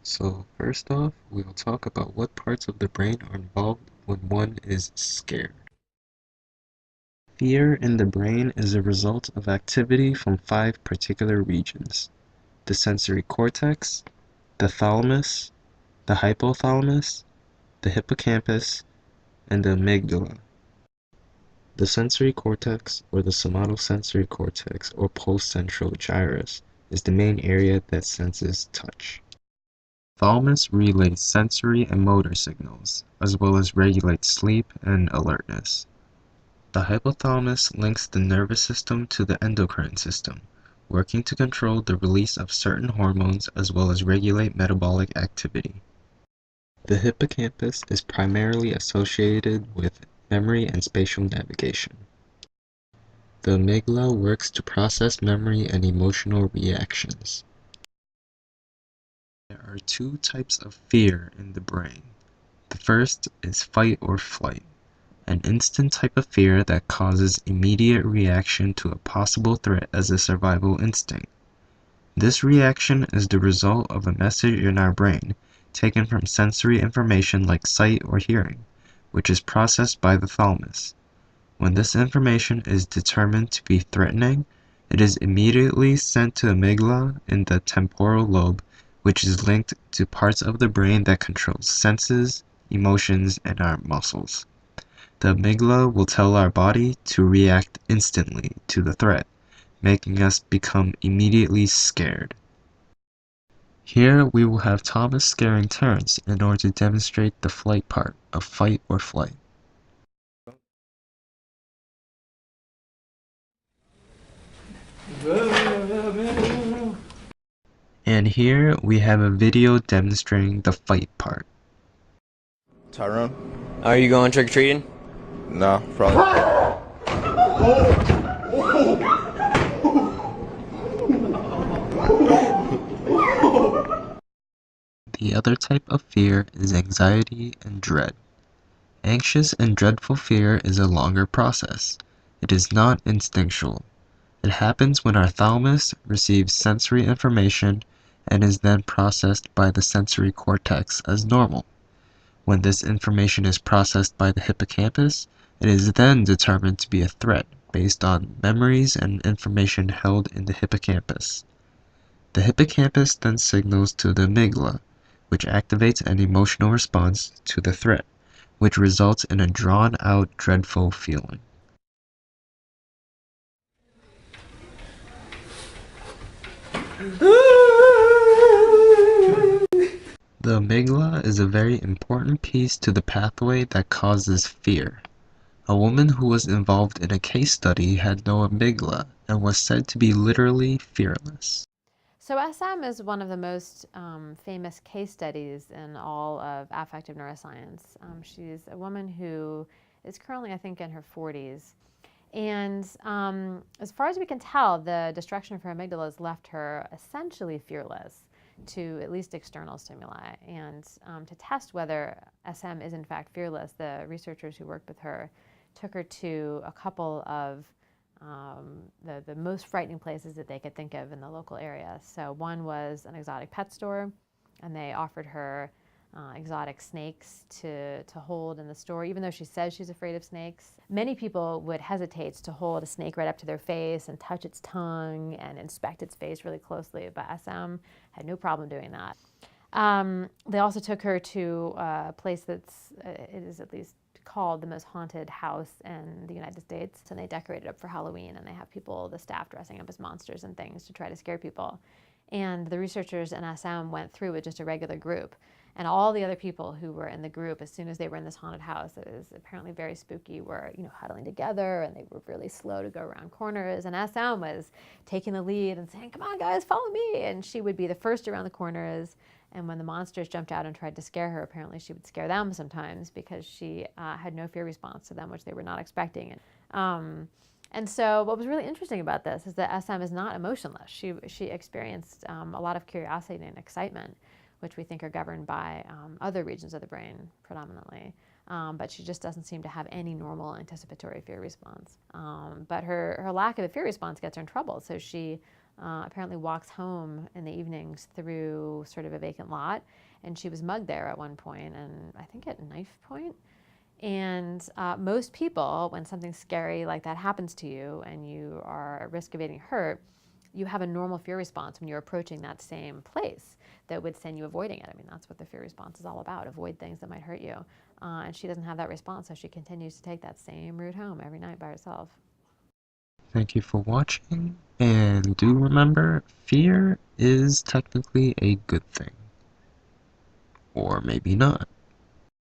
So first off, we'll talk about what parts of the brain are involved when one is scared. Fear in the brain is a result of activity from 5 particular regions: the sensory cortex, the thalamus, the hypothalamus, the hippocampus, and the amygdala. The sensory cortex, or the somatosensory cortex, or postcentral gyrus, is the main area that senses touch. Thalamus relays sensory and motor signals, as well as regulates sleep and alertness. The hypothalamus links the nervous system to the endocrine system, working to control the release of certain hormones as well as regulate metabolic activity. The hippocampus is primarily associated with memory and spatial navigation. The amygdala works to process memory and emotional reactions. There are 2 types of fear in the brain. The first is fight or flight, an instant type of fear that causes immediate reaction to a possible threat as a survival instinct. This reaction is the result of a message in our brain taken from sensory information like sight or hearing, which is processed by the thalamus. When this information is determined to be threatening, it is immediately sent to amygdala in the temporal lobe, which is linked to parts of the brain that controls senses, emotions, and our muscles. The amygdala will tell our body to react instantly to the threat, making us become immediately scared. Here we will have Thomas scaring Terrance in order to demonstrate the flight part of fight or flight. And here we have a video demonstrating the fight part. Tyrone? Are you going trick-or-treating? No, probably. The other type of fear is anxiety and dread. Anxious and dreadful fear is a longer process. It is not instinctual. It happens when our thalamus receives sensory information and is then processed by the sensory cortex as normal. When this information is processed by the hippocampus, it is then determined to be a threat based on memories and information held in the hippocampus. The hippocampus then signals to the amygdala, which activates an emotional response to the threat, which results in a drawn-out, dreadful feeling. The amygdala is a very important piece to the pathway that causes fear. A woman who was involved in a case study had no amygdala and was said to be literally fearless. So SM is one of the most famous case studies in all of affective neuroscience. She's a woman who is currently, I think, in her 40s. And as far as we can tell, the destruction of her amygdala has left her essentially fearless to at least external stimuli. And to test whether SM is in fact fearless, the researchers who worked with her took her to a couple of the most frightening places that they could think of in the local area. So one was an exotic pet store, and they offered her exotic snakes to hold in the store, even though she says she's afraid of snakes. Many people would hesitate to hold a snake right up to their face and touch its tongue and inspect its face really closely, but SM had no problem doing that. They also took her to a place that's, it is at least called the most haunted house in the United States. And they decorate it up for Halloween, and they have people, the staff, dressing up as monsters and things to try to scare people. And the researchers in SM went through with just a regular group. And all the other people who were in the group, as soon as they were in this haunted house, it was apparently very spooky, were, huddling together, and they were really slow to go around corners. And SM was taking the lead and saying, "Come on, guys, follow me." And she would be the first around the corners. And when the monsters jumped out and tried to scare her, apparently she would scare them sometimes because she had no fear response to them, which they were not expecting. And so what was really interesting about this is that SM is not emotionless. She experienced a lot of curiosity and excitement, which we think are governed by other regions of the brain predominantly. But she just doesn't seem to have any normal anticipatory fear response. But her lack of a fear response gets her in trouble. So she apparently walks home in the evenings through sort of a vacant lot, and she was mugged there at one point, and I think at knife point. And most people, when something scary like that happens to you and you are at risk of getting hurt, you have a normal fear response when you're approaching that same place that would send you avoiding it. I mean, that's what the fear response is all about, avoid things that might hurt you. And she doesn't have that response, so she continues to take that same route home every night by herself. Thank you for watching, and do remember, fear is technically a good thing. Or maybe not.